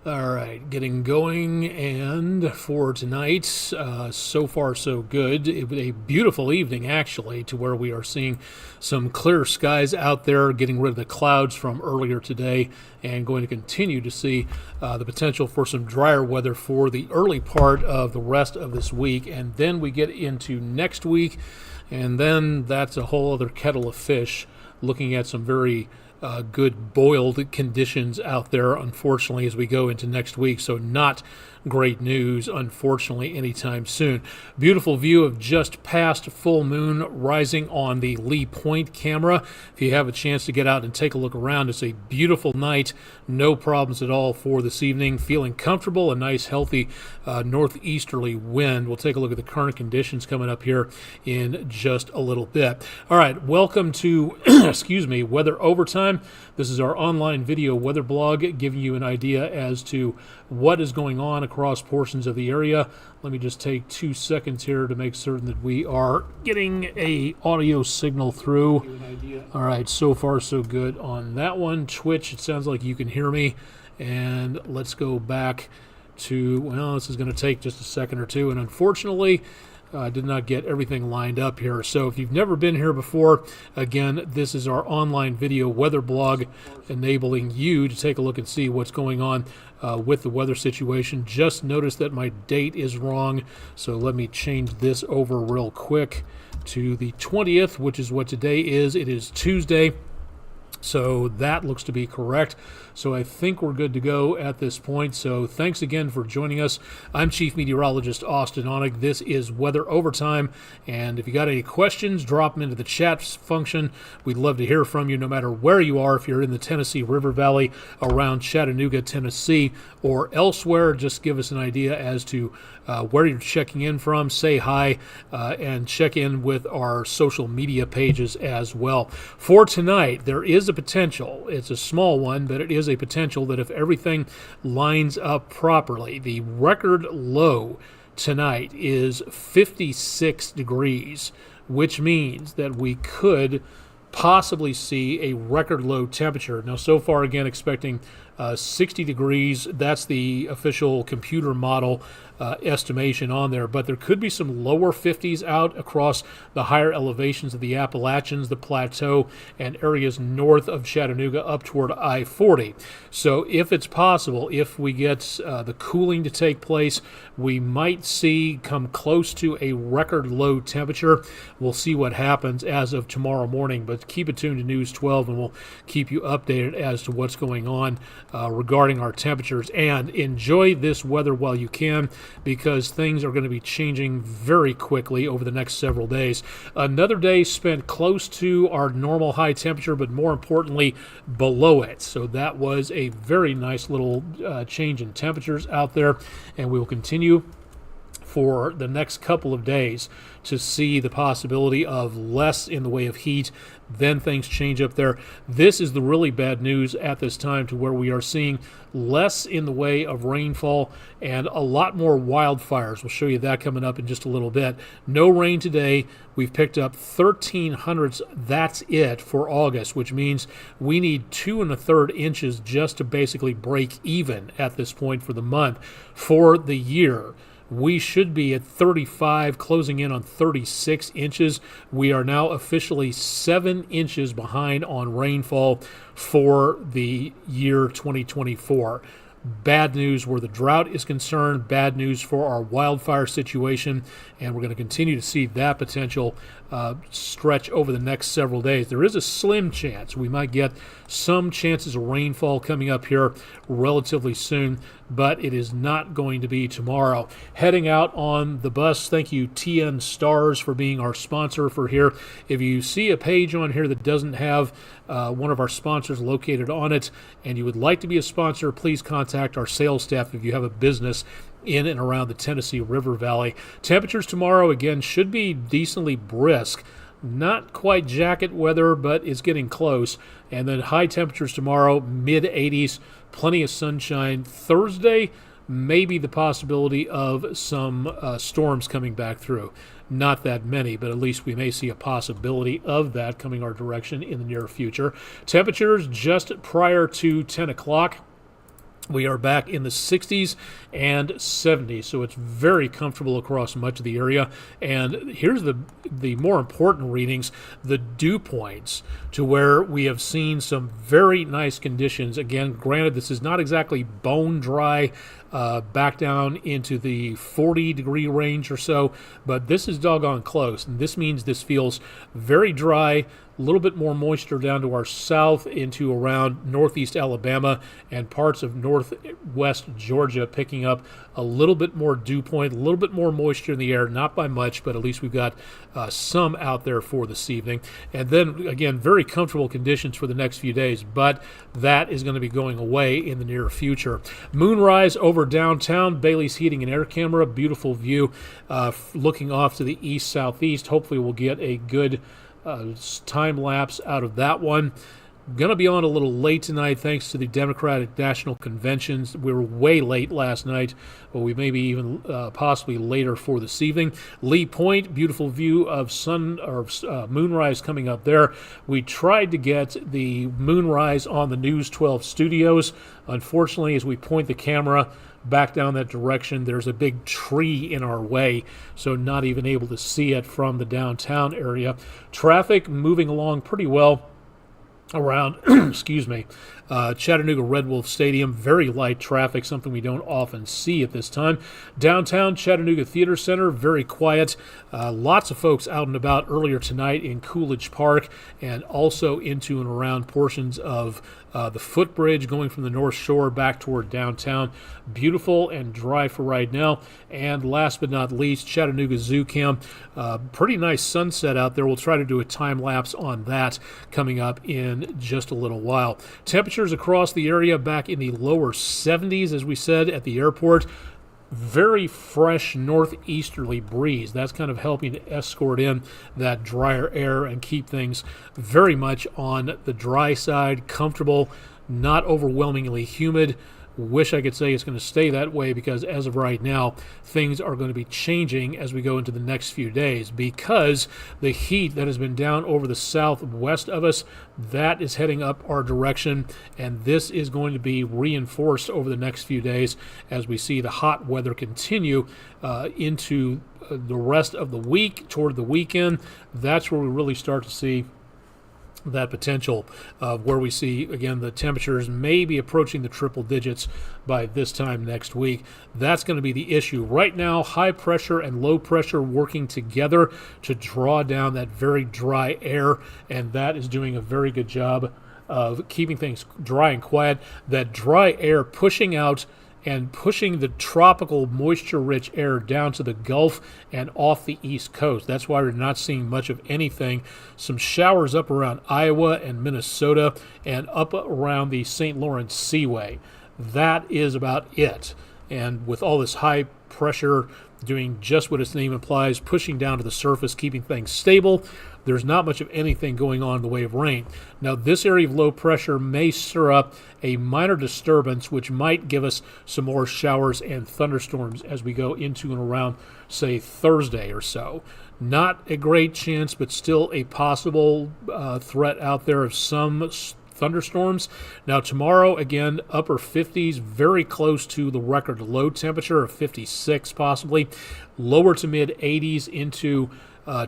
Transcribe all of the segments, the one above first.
All right, getting going, and for tonight, so far so good. It was a beautiful evening, actually, to where we are seeing some clear skies out there, getting rid of the clouds from earlier today, and going to continue to see the potential for some drier weather for the early part of the rest of this week. And then we get into next week, and then that's a whole other kettle of fish, looking at some very good boiled conditions out there, unfortunately, as we go into next week. So not great news, unfortunately, anytime soon. Beautiful view of just past full moon rising on the Lee Point camera. If you have a chance to get out and take a look around, it's a beautiful night. No problems at all for this evening. Feeling comfortable, a nice healthy northeasterly wind. We'll take a look at the current conditions coming up here in just a little bit. All right, welcome to excuse me, Weather Overtime. This is our online video weather blog, giving you an idea as to what is going on across portions of the area. Let me just take 2 seconds here to make certain that we are getting a audio signal through. All right, so far so good on that one. Twitch, it sounds like you can hear me. And let's go back to, well, this is going to take just a second or two, and unfortunately I did not get everything lined up here. So if you've never been here before, again, this is our online video weather blog, enabling you to take a look and see what's going on with the weather situation. Just noticed that my date is wrong, so let me change this over real quick to the 20th, which is what today is. It is Tuesday. So that looks to be correct. So I think we're good to go at this point. So thanks again for joining us. I'm Chief Meteorologist Austen Onek. This is Weather Overtime. And if you got any questions, drop them into the chat function. We'd love to hear from you no matter where you are. If you're in the Tennessee River Valley, around Chattanooga, Tennessee, or elsewhere, just give us an idea as to where you're checking in from. Say hi and check in with our social media pages as well. For tonight, there is a potential. It's a small one, but it is a potential that if everything lines up properly, the record low tonight is 56 degrees, which means that we could possibly see a record low temperature. Now, so far, again, expecting 60 degrees. That's the official computer model estimation on there, but there could be some lower 50s out across the higher elevations of the Appalachians, the Plateau, and areas north of Chattanooga up toward I-40. So if it's possible, if we get the cooling to take place, we might see come close to a record low temperature. We'll see what happens as of tomorrow morning, but keep it tuned to News 12 and we'll keep you updated as to what's going on regarding our temperatures. And enjoy this weather while you can, because things are going to be changing very quickly over the next several days. Another day spent close to our normal high temperature, but more importantly, below it. So that was a very nice little change in temperatures out there, and we will continue for the next couple of days to see the possibility of less in the way of heat. Then things change up there. This is the really bad news at this time, to where we are seeing less in the way of rainfall and a lot more wildfires. We'll show you that coming up in just a little bit. No rain today. We've picked up 1,300. That's it for August, which means we need 2 1/3 inches just to basically break even at this point for the month. For the year, we should be at 35, closing in on 36 inches. We are now officially 7 inches behind on rainfall for the year 2024. Bad news where the drought is concerned, bad news for our wildfire situation, and we're going to continue to see that potential stretch over the next several days. There is a slim chance we might get some chances of rainfall coming up here relatively soon, but it is not going to be tomorrow. Heading out on the bus, thank you TN Stars for being our sponsor for here. If you see a page on here that doesn't have one of our sponsors located on it and you would like to be a sponsor, please contact our sales staff if you have a business in and around the Tennessee River Valley. Temperatures tomorrow, again, should be decently brisk. Not quite jacket weather, but it's getting close. And then high temperatures tomorrow, mid-80s, plenty of sunshine. Thursday, maybe the possibility of some storms coming back through. Not that many, but at least we may see a possibility of that coming our direction in the near future. Temperatures just prior to 10 o'clock. We are back in the 60s and 70s, so it's very comfortable across much of the area. And here's the more important readings, the dew points, to where we have seen some very nice conditions. Again, granted, this is not exactly bone dry, back down into the 40-degree range or so, but this is doggone close, and this means this feels very dry. A little bit more moisture down to our south into around northeast Alabama and parts of northwest Georgia, picking up a little bit more dew point, a little bit more moisture in the air, not by much, but at least we've got some out there for this evening. And then, again, very comfortable conditions for the next few days, but that is going to be going away in the near future. Moonrise over downtown, Bailey's Heating and Air Camera, beautiful view looking off to the east-southeast. Hopefully we'll get a good time lapse out of that one. Going to be on a little late tonight thanks to the Democratic National Conventions. We were way late last night, but we may be even possibly later for this evening. Lee Point, beautiful view of moonrise coming up there. We tried to get the moonrise on the News 12 studios. Unfortunately, as we point the camera back down that direction, there's a big tree in our way, so not even able to see it from the downtown area. Traffic moving along pretty well around Chattanooga Red Wolf Stadium. Very light traffic, something we don't often see at this time. Downtown Chattanooga Theater Center, very quiet. Lots of folks out and about earlier tonight in Coolidge Park, and also into and around portions of the footbridge going from the North Shore back toward downtown. Beautiful and dry for right now. And last but not least, Chattanooga Zoo Camp. Pretty nice sunset out there. We'll try to do a time lapse on that coming up in just a little while. Temperatures across the area back in the lower 70s, as we said, at the airport. Very fresh northeasterly breeze. That's kind of helping to escort in that drier air and keep things very much on the dry side, comfortable, not overwhelmingly humid. Wish I could say it's going to stay that way, because as of right now, things are going to be changing as we go into the next few days, because the heat that has been down over the southwest of us, that is heading up our direction, and this is going to be reinforced over the next few days as we see the hot weather continue into the rest of the week, toward the weekend. That's where we really start to see that potential of where we see, again, the temperatures may be approaching the triple digits by this time next week. That's going to be the issue. Right now, high pressure and low pressure working together to draw down that very dry air, and that is doing a very good job of keeping things dry and quiet. That dry air pushing out and pushing the tropical moisture-rich air down to the Gulf and off the East Coast. That's why we're not seeing much of anything. Some showers up around Iowa and Minnesota and up around the St. Lawrence Seaway. That is about it. And with all this high pressure doing just what its name implies, pushing down to the surface, keeping things stable, there's not much of anything going on in the way of rain. Now, this area of low pressure may stir up a minor disturbance, which might give us some more showers and thunderstorms as we go into and around, say, Thursday or so. Not a great chance, but still a possible threat out there of some thunderstorms. Now, tomorrow, again, upper 50s, very close to the record low temperature of 56 possibly. Lower to mid 80s into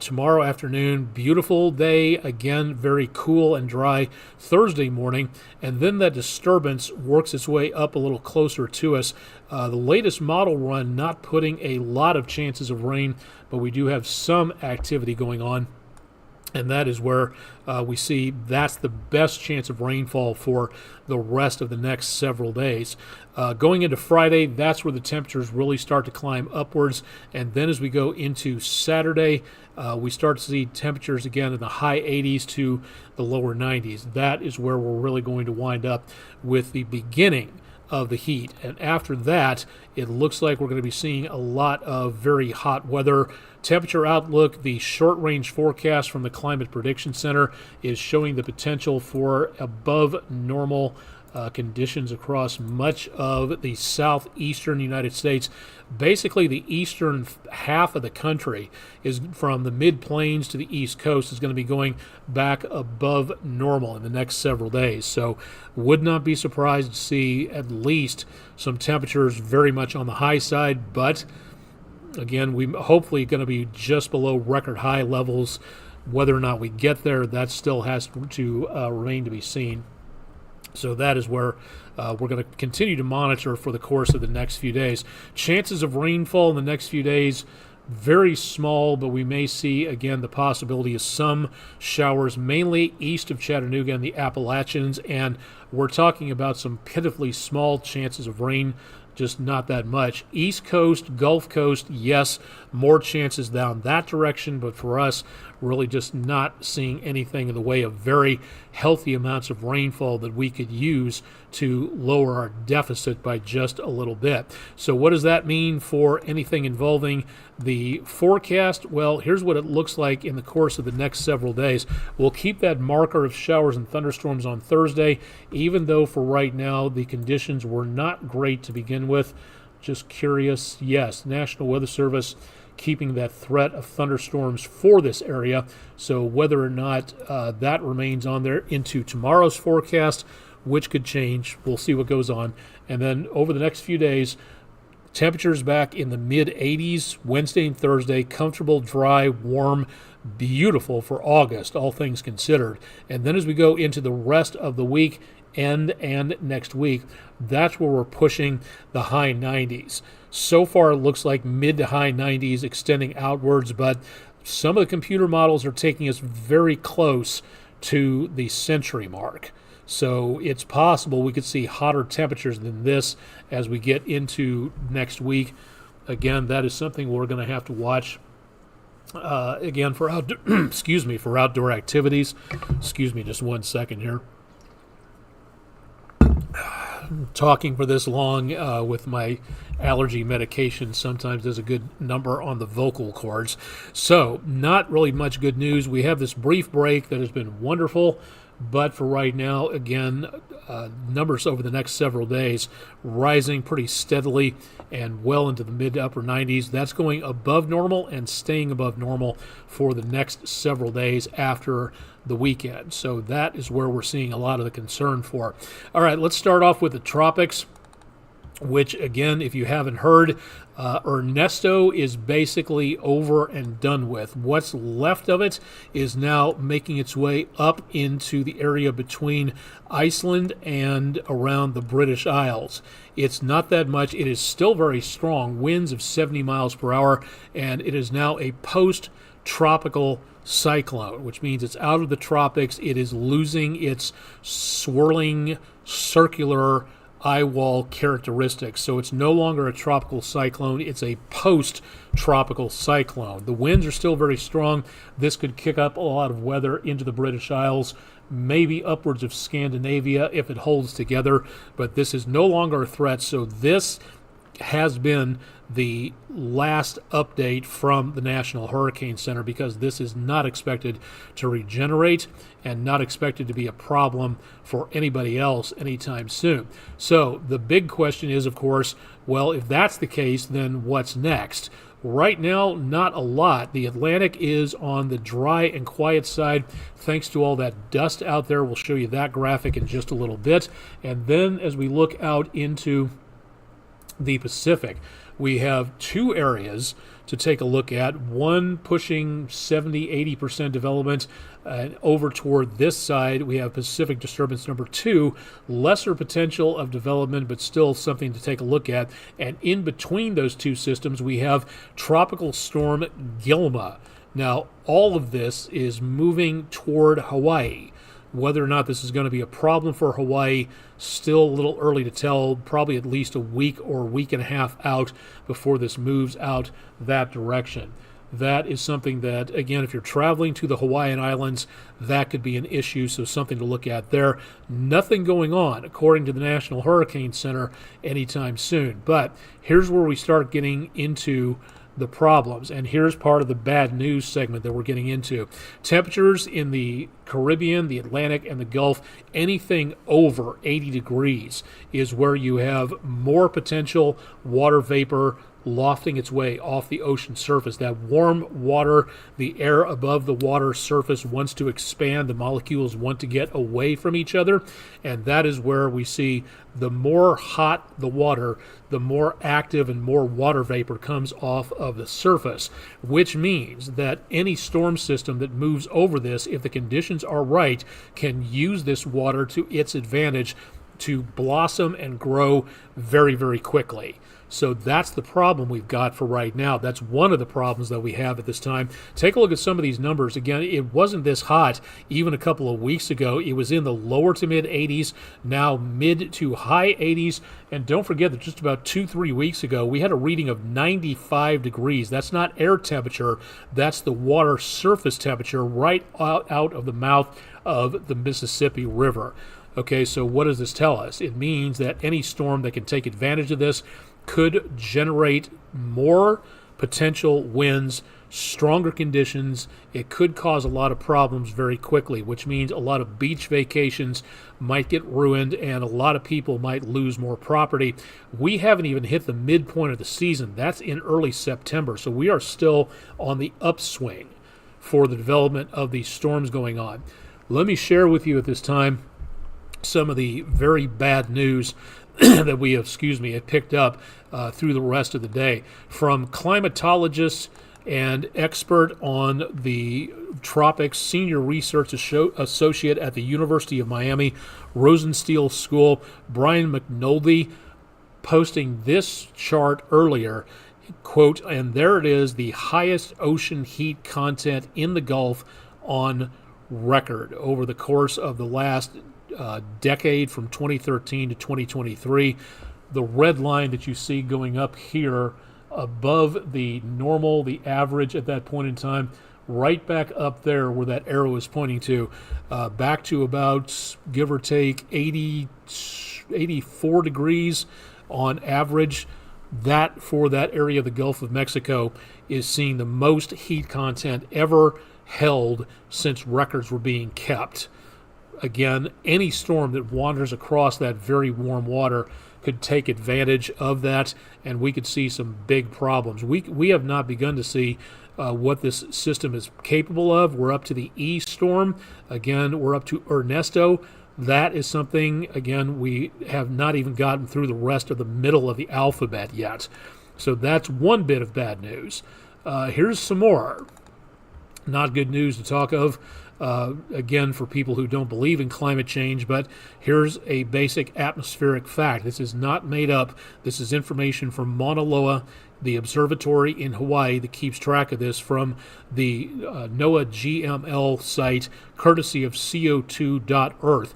tomorrow afternoon. Beautiful day, again, very cool and dry Thursday morning, and then that disturbance works its way up a little closer to us. The latest model run not putting a lot of chances of rain, but we do have some activity going on. And that is where we see that's the best chance of rainfall for the rest of the next several days. Going into Friday, that's where the temperatures really start to climb upwards. And then as we go into Saturday, we start to see temperatures again in the high 80s to the lower 90s. That is where we're really going to wind up with the beginning of the heat. And after that, it looks like we're going to be seeing a lot of very hot weather. Temperature outlook, the short-range forecast from the Climate Prediction Center is showing the potential for above normal conditions across much of the southeastern United States. Basically, the eastern half of the country is from the mid-plains to the east coast is going to be going back above normal in the next several days. So would not be surprised to see at least some temperatures very much on the high side, but again, we hopefully going to be just below record high levels. Whether or not we get there, that still has to remain to be seen. So that is where we're going to continue to monitor for the course of the next few days. Chances of rainfall in the next few days, very small, but we may see, again, the possibility of some showers, mainly east of Chattanooga and the Appalachians, and we're talking about some pitifully small chances of rain, just not that much. East Coast, Gulf Coast, yes, more chances down that direction, but for us, really just not seeing anything in the way of very healthy amounts of rainfall that we could use to lower our deficit by just a little bit. So what does that mean for anything involving the forecast? Well, here's what it looks like in the course of the next several days. We'll keep that marker of showers and thunderstorms on Thursday, even though for right now the conditions were not great to begin with. Just curious, yes, National Weather Service keeping that threat of thunderstorms for this area. So whether or not that remains on there into tomorrow's forecast, which could change, we'll see what goes on. And then over the next few days, temperatures back in the mid-80s Wednesday and Thursday, comfortable, dry, warm, beautiful for August, all things considered. And then as we go into the rest of the week and next week, that's where we're pushing the high 90s. So far, it looks like mid to high 90s extending outwards, but some of the computer models are taking us very close to the century mark. So it's possible we could see hotter temperatures than this as we get into next week. Again, that is something we're going to have to watch. Again, for for outdoor activities. Excuse me, just 1 second here. Talking for this long with my allergy medication sometimes there's a good number on the vocal cords. So not really much good news. We have this brief break that has been wonderful, but for right now, again, numbers over the next several days rising pretty steadily and well into the mid to upper 90s. That's going above normal and staying above normal for the next several days after the weekend. So that is where we're seeing a lot of the concern for. All right, let's start off with the tropics, which, again, if you haven't heard, Ernesto is basically over and done with. What's left of it is now making its way up into the area between Iceland and around the British Isles. It's not that much. It is still very strong, winds of 70 miles per hour, and it is now a post-tropical cyclone, which means it's out of the tropics. It is losing its swirling, circular eye wall characteristics. So it's no longer a tropical cyclone, it's a post-tropical cyclone. The winds are still very strong. This could kick up a lot of weather into the British Isles, maybe upwards of Scandinavia if it holds together, but this is no longer a threat. So this has been the last update from the National Hurricane Center, because this is not expected to regenerate and not expected to be a problem for anybody else anytime soon. So the big question is, of course, well, if that's the case, then what's next? Right now, not a lot. The Atlantic is on the dry and quiet side, thanks to all that dust out there. We'll show you that graphic in just a little bit. And then as we look out into the Pacific, we have two areas to take a look at, one pushing 70-80% development, and over toward this side we have Pacific disturbance number 2, lesser potential of development but still something to take a look at. And in between those two systems we have tropical storm Gilma. Now all of this is moving toward Hawaii. Whether or not this is going to be a problem for Hawaii, still a little early to tell, probably at least a week or a week and a half out before this moves out that direction. That is something that, again, if you're traveling to the Hawaiian Islands, that could be an issue, so something to look at there. Nothing going on, according to the National Hurricane Center, anytime soon. But here's where we start getting into the problems. And here's part of the bad news segment that we're getting into. Temperatures in the Caribbean, the Atlantic, and the Gulf, anything over 80 degrees is where you have more potential water vapor lofting its way off the ocean surface. That warm water, the air above the water surface wants to expand. The molecules want to get away from each other. And that is where we see the more hot the water, the more active and more water vapor comes off of the surface, which means that any storm system that moves over this, if the conditions are right, can use this water to its advantage to blossom and grow very, very quickly. So that's the problem we've got for right now. That's one of the problems that we have at this time. Take a look at some of these numbers. Again, it wasn't this hot even a couple of weeks ago. It was in the lower to mid 80s, now mid to high 80s. And don't forget that just about 2-3 weeks ago, we had a reading of 95 degrees. That's not air temperature. That's the water surface temperature right out of the mouth of the Mississippi River. Okay, so what does this tell us? It means that any storm that can take advantage of this could generate more potential winds, stronger conditions. It could cause a lot of problems very quickly, which means a lot of beach vacations might get ruined and a lot of people might lose more property. We haven't even hit the midpoint of the season. That's in early September, so we are still on the upswing for the development of these storms going on. Let me share with you at this time some of the very bad news that we have picked up through the rest of the day from climatologists and expert on the tropics, senior research associate at the University of Miami Rosenstiel School, Brian McNulty, posting this chart earlier. Quote, and there it is, the highest ocean heat content in the Gulf on record over the course of the last decade from 2013 to 2023. The red line that you see going up here above the normal, the average at that point in time, right back up there where that arrow is pointing to, back to about, give or take, 84 degrees on average. That, for that area of the Gulf of Mexico, is seeing the most heat content ever held since records were being kept. Again, any storm that wanders across that very warm water could take advantage of that, and we could see some big problems. We have not begun to see what this system is capable of. We're up to the E storm. Again, we're up to Ernesto. That is something, again, we have not even gotten through the rest of the middle of the alphabet yet. So that's one bit of bad news. Here's some more. Not good news to talk of. Again, for people who don't believe in climate change, but here's a basic atmospheric fact. This is not made up. This is information from Mauna Loa, the observatory in Hawaii that keeps track of this from the NOAA GML site, courtesy of CO2.earth.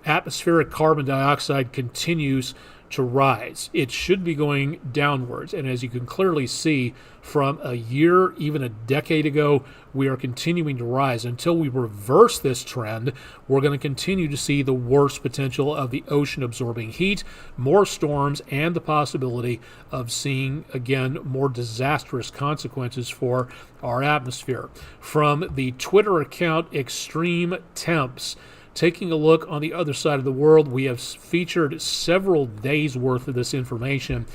Atmospheric carbon dioxide continues to rise. It should be going downwards, and as you can clearly see from a year, even a decade ago, we are continuing to rise. Until we reverse this trend, we're going to continue to see the worst potential of the ocean absorbing heat, more storms, and the possibility of seeing, again, more disastrous consequences for our atmosphere. From the Twitter account Extreme Temps, taking a look on the other side of the world, we have featured several days' worth of this information.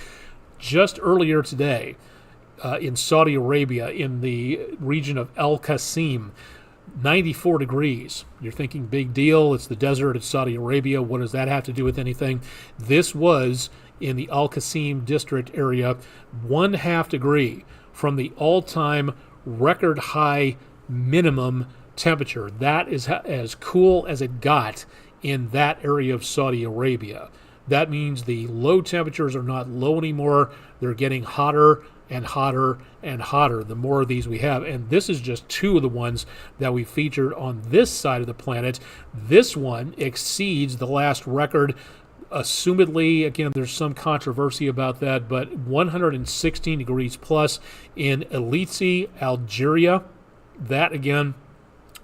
Just earlier today, in Saudi Arabia, in the region of Al Qasim, 94 degrees. You're thinking, big deal, it's the desert, it's Saudi Arabia, what does that have to do with anything? This was in the Al Qasim district area, 1/2 degree from the all-time record high minimum temperature. That is as cool as it got in that area of Saudi Arabia. That means the low temperatures are not low anymore. They're getting hotter and hotter and hotter the more of these we have. And this is just two of the ones that we featured on this side of the planet. This one exceeds the last record, assumedly. Again, there's some controversy about that, but 116 degrees plus in Elitsi, Algeria. That, again,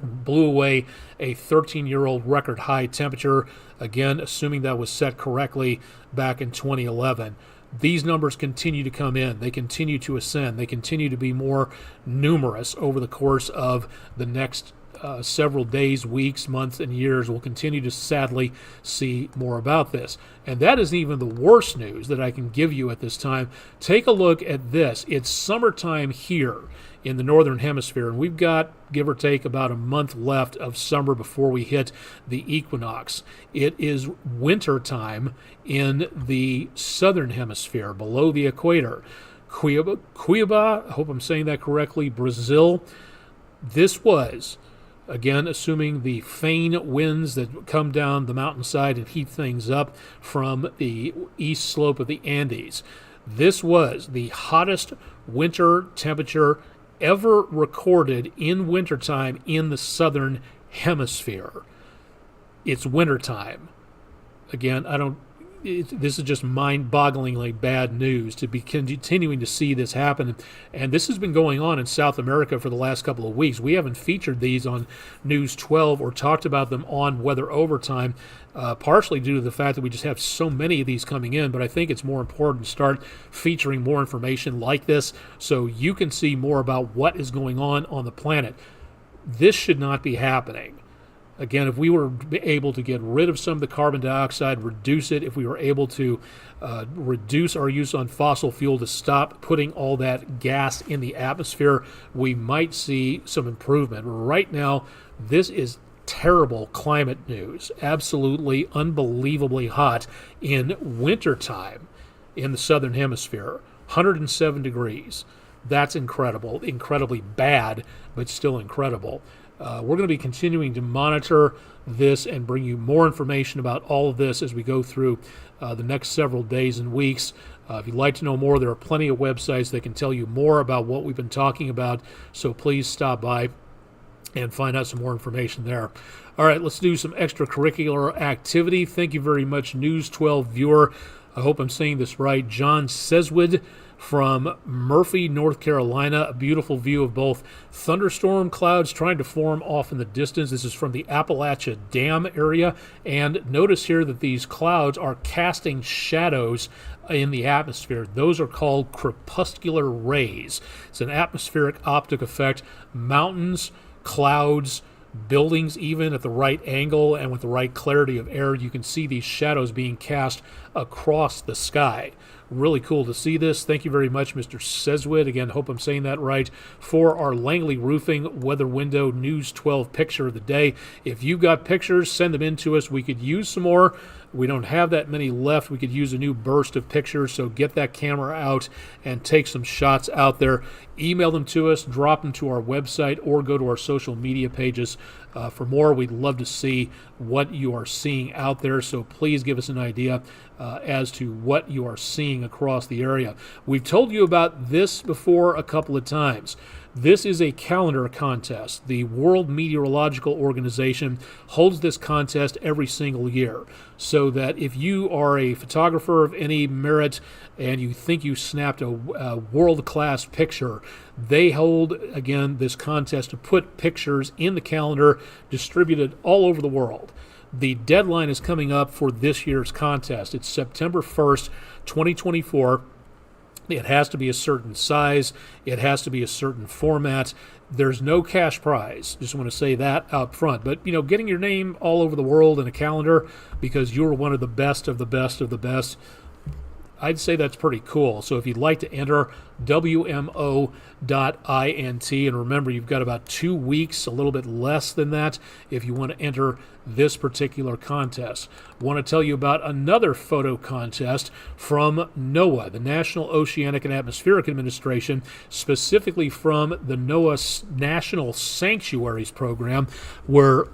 blew away a 13-year-old record high temperature, again, assuming that was set correctly back in 2011. these numbers continue to come in. They continue to ascend. They continue to be more numerous over the course of the next several days, weeks, months, and years. We'll continue to sadly see more about this. And that isn't even the worst news that I can give you at this time. Take a look at this. It's summertime here in the northern hemisphere, and we've got, give or take, about a month left of summer before we hit the equinox. It is winter time in the southern hemisphere, below the equator. Cuiabá, I hope I'm saying that correctly, Brazil. This was, again, assuming the fain winds that come down the mountainside and heat things up from the east slope of the Andes. This was the hottest winter temperature ever recorded in wintertime in the southern hemisphere. It's wintertime. Again, this is just mind-bogglingly bad news to be continuing to see this happen. And this has been going on in South America for the last couple of weeks. We haven't featured these on News 12 or talked about them on Weather Overtime, partially due to the fact that we just have so many of these coming in. But I think it's more important to start featuring more information like this so you can see more about what is going on the planet. This should not be happening. Again, if we were able to get rid of some of the carbon dioxide, reduce it, if we were able to reduce our use on fossil fuel to stop putting all that gas in the atmosphere, we might see some improvement. Right now, this is terrible climate news. Absolutely unbelievably hot in wintertime in the southern hemisphere. 107 degrees. That's incredible. Incredibly bad, but still incredible. We're going to be continuing to monitor this and bring you more information about all of this as we go through the next several days and weeks. If you'd like to know more, there are plenty of websites that can tell you more about what we've been talking about, so please stop by and find out some more information there. All right, let's do some extracurricular activity. Thank you very much, News 12 viewer. I hope I'm saying this right. John Seswood from Murphy, North Carolina. A beautiful view of both thunderstorm clouds trying to form off in the distance. This is from the Appalachia Dam area. And notice here that these clouds are casting shadows in the atmosphere. Those are called crepuscular rays. It's an atmospheric optic effect. Mountains, clouds, buildings, even at the right angle and with the right clarity of air, you can see these shadows being cast across the sky. Really cool to see this. Thank you very much, Mr. Seswood. Again, hope I'm saying that right, for our Langley Roofing Weather Window News 12 picture of the day. If you've got pictures, send them in to us. We could use some more. We don't have that many left. We could use a new burst of pictures, so get that camera out and take some shots out there. Email them to us, drop them to our website, or go to our social media pages for more. We'd love to see what you are seeing out there, so please give us an idea as to what you are seeing across the area. We've told you about this before a couple of times. This is a calendar contest. The World Meteorological Organization holds this contest every single year, so that if you are a photographer of any merit and you think you snapped a world-class picture, they hold, again, this contest to put pictures in the calendar distributed all over the world. The deadline is coming up for this year's contest. It's September 1st, 2024. It has to be a certain size. It has to be a certain format. There's no cash prize. Just want to say that up front. But, getting your name all over the world in a calendar because you're one of the best of the best of the best, I'd say that's pretty cool. So if you'd like to enter, WMO.int. And remember, you've got about 2 weeks, a little bit less than that, if you want to enter this particular contest. I want to tell you about another photo contest from NOAA, the National Oceanic and Atmospheric Administration, specifically from the NOAA National Sanctuaries Program, where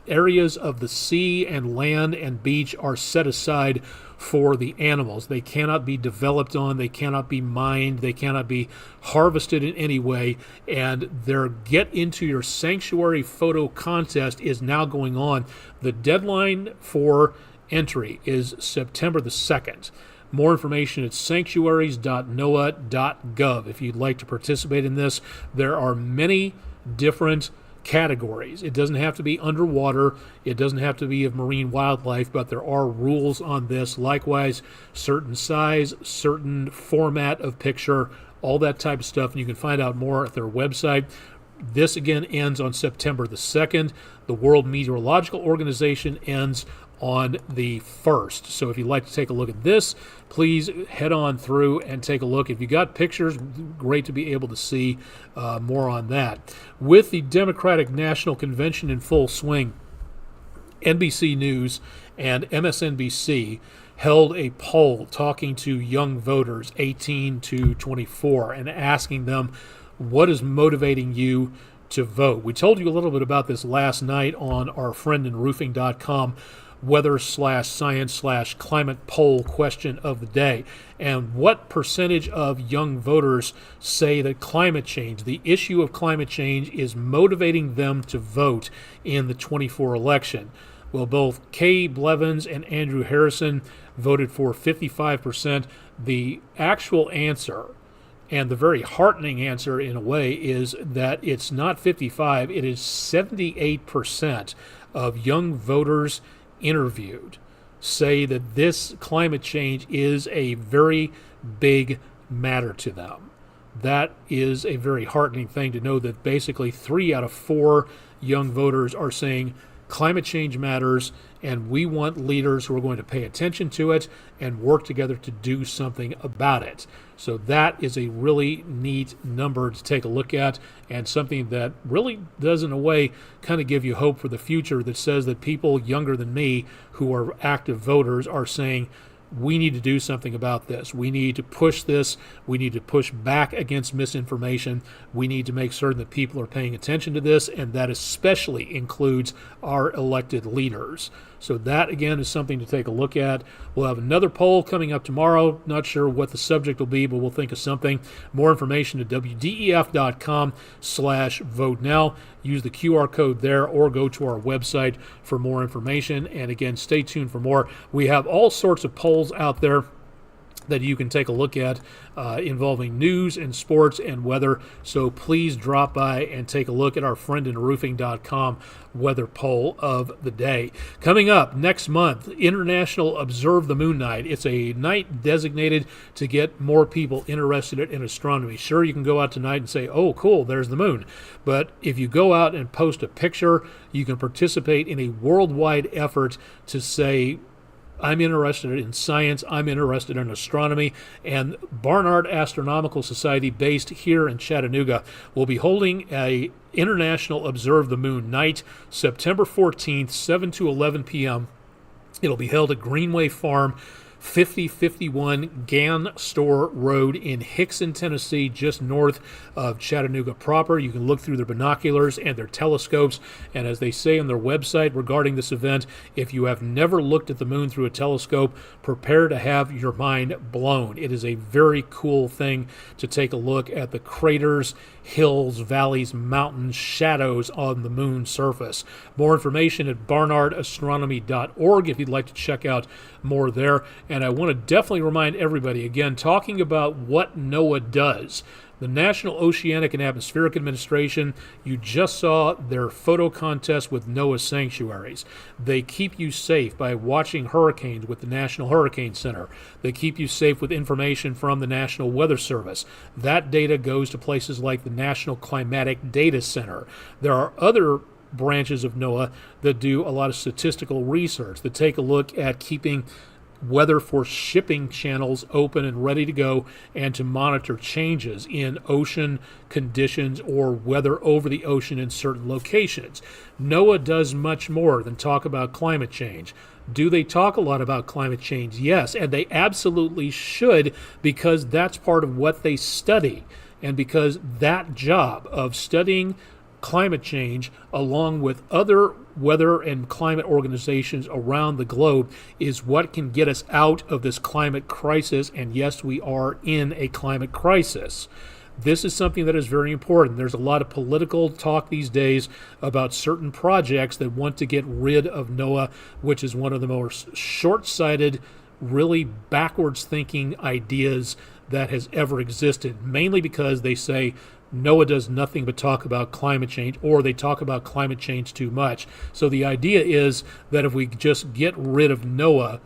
areas of the sea and land and beach are set aside for the animals. They cannot be developed on, they cannot be mined, they cannot be harvested in any way, and their Get Into Your Sanctuary photo contest is now going on. The deadline for entry is September the 2nd. More information at sanctuaries.noaa.gov if you'd like to participate in this. There are many different categories. It doesn't have to be underwater. It doesn't have to be of marine wildlife, but there are rules on this. Likewise, certain size, certain format of picture, all that type of stuff. And you can find out more at their website. This again ends on September the 2nd. The World Meteorological Organization ends on the 1st. So if you'd like to take a look at this, please head on through and take a look. If you got pictures, great to be able to see more on that. With the Democratic National Convention in full swing, NBC News and MSNBC held a poll talking to young voters 18 to 24 and asking them, what is motivating you to vote? We told you a little bit about this last night on our friendinroofing.com weather/science/climate poll question of the day. And what percentage of young voters say that climate change, the issue of climate change, is motivating them to vote in the 24 election? Well, both Kay Blevins and Andrew Harrison voted for 55%. The actual answer, and the very heartening answer in a way, is that it's not 55, it is 78% of young voters interviewed say that this climate change is a very big matter to them. That is a very heartening thing to know, that basically 3 out of 4 young voters are saying climate change matters, and we want leaders who are going to pay attention to it and work together to do something about it. So that is a really neat number to take a look at, and something that really does, in a way, kind of give you hope for the future, that says that people younger than me who are active voters are saying, we need to do something about this. We need to push this. We need to push back against misinformation. We need to make certain that people are paying attention to this, and that especially includes our elected leaders. So that, again, is something to take a look at. We'll have another poll coming up tomorrow. Not sure what the subject will be, but we'll think of something. More information at wdef.com/vote now. Use the QR code there, or go to our website for more information. And again, stay tuned for more. We have all sorts of polls out there that you can take a look at involving news and sports and weather. So please drop by and take a look at our friendinroofing.com weather poll of the day. Coming up next month, International Observe the Moon Night. It's a night designated to get more people interested in astronomy. Sure, you can go out tonight and say, oh, cool, there's the moon. But if you go out and post a picture, you can participate in a worldwide effort to say, I'm interested in science, I'm interested in astronomy, and Barnard Astronomical Society, based here in Chattanooga, will be holding a International Observe the Moon Night, September 14th, 7 to 11 p.m. It'll be held at Greenway Farm, 5051 Gann Store Road in Hickson, Tennessee, just north of Chattanooga proper. You can look through their binoculars and their telescopes, and as they say on their website regarding this event, if you have never looked at the moon through a telescope, prepare to have your mind blown. It is a very cool thing to take a look at the craters, hills, valleys, mountains, shadows on the moon's surface. More information at barnardastronomy.org if you'd like to check out more there. And I want to definitely remind everybody, again, talking about what NOAA does. The National Oceanic and Atmospheric Administration, you just saw their photo contest with NOAA sanctuaries. They keep you safe by watching hurricanes with the National Hurricane Center. They keep you safe with information from the National Weather Service. That data goes to places like the National Climatic Data Center. There are other branches of NOAA that do a lot of statistical research, that take a look at keeping weather for shipping channels open and ready to go, and to monitor changes in ocean conditions or weather over the ocean in certain locations. NOAA does much more than talk about climate change. Do they talk a lot about climate change? Yes, and they absolutely should, because that's part of what they study, and because that job of studying climate change, along with other weather and climate organizations around the globe, is what can get us out of this climate crisis. And yes, we are in a climate crisis. This is something that is very important. There's a lot of political talk these days about certain projects that want to get rid of NOAA, which is one of the most short-sighted, really backwards thinking ideas that has ever existed, mainly because they say NOAA does nothing but talk about climate change, or they talk about climate change too much. So the idea is that if we just get rid of NOAA,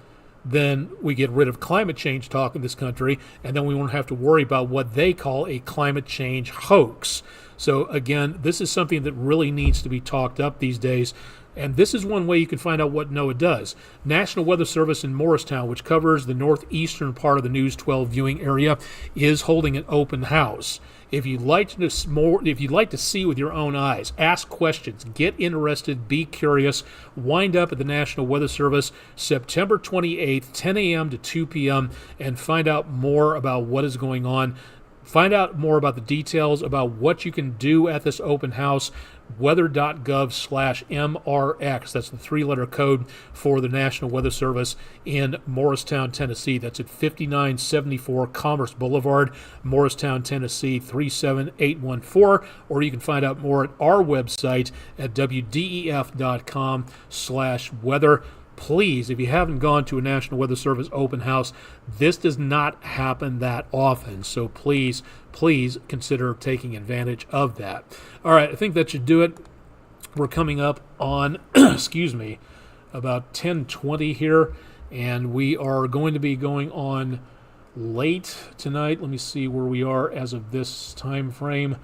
then we get rid of climate change talk in this country, and then we won't have to worry about what they call a climate change hoax. So again, this is something that really needs to be talked up these days. And this is one way you can find out what NOAA does. National Weather Service in Morristown, which covers the northeastern part of the News 12 viewing area, is holding an open house. If you'd like to see with your own eyes, ask questions, get interested, be curious, wind up at the National Weather Service September 28th, 10 a.m. to 2 p.m., and find out more about what is going on. Find out more about the details about what you can do at this open house. Weather.gov/MRX. That's the three-letter code for the National Weather Service in Morristown, Tennessee. That's at 5974 Commerce Boulevard, Morristown, Tennessee 37814. Or you can find out more at our website at wdef.com/weather. Please, if you haven't gone to a National Weather Service open house, this does not happen that often. So please consider taking advantage of that. All right, I think that should do it. We're coming up on, about 10:20 here, and we are going to be going on late tonight. Let me see where we are as of this time frame.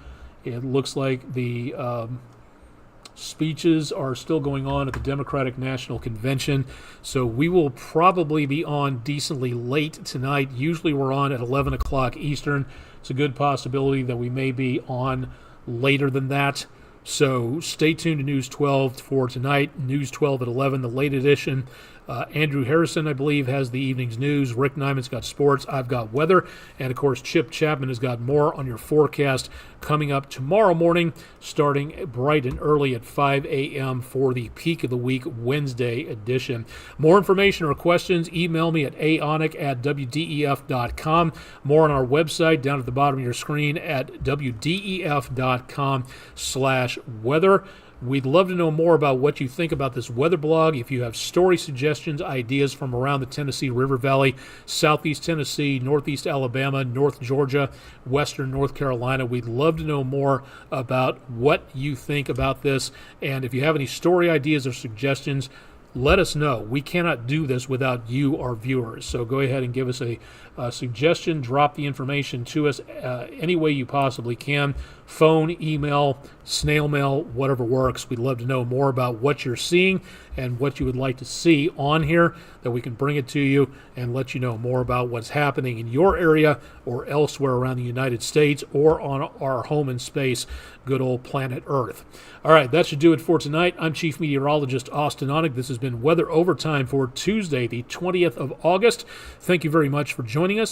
It looks like the speeches are still going on at the Democratic National Convention, so we will probably be on decently late tonight. Usually we're on at 11 o'clock Eastern. It's a good possibility that we may be on later than that. So stay tuned to News 12 for tonight. News 12 at 11, the late edition. Andrew Harrison, I believe, has the evening's news. Rick Nyman's got sports. I've got weather. And, of course, Chip Chapman has got more on your forecast coming up tomorrow morning, starting bright and early at 5 a.m. for the Peak of the Week Wednesday edition. More information or questions, email me at aonek@wdef.com. More on our website down at the bottom of your screen at wdef.com/weather. We'd love to know more about what you think about this weather blog. If you have story suggestions, ideas from around the Tennessee River Valley, southeast Tennessee, northeast Alabama, north Georgia, western North Carolina, we'd love to know more about what you think about this. And if you have any story ideas or suggestions, let us know. We cannot do this without you, our viewers. So go ahead and give us a suggestion. Drop the information to us any way you possibly can. Phone, email, snail mail, whatever works. We'd love to know more about what you're seeing and what you would like to see on here, that we can bring it to you and let you know more about what's happening in your area or elsewhere around the United States or on our home in space, good old planet Earth. All right, that should do it for tonight. I'm Chief Meteorologist Austen Onek. This has been Weather Overtime for Tuesday, the 20th of August. Thank you very much for joining us.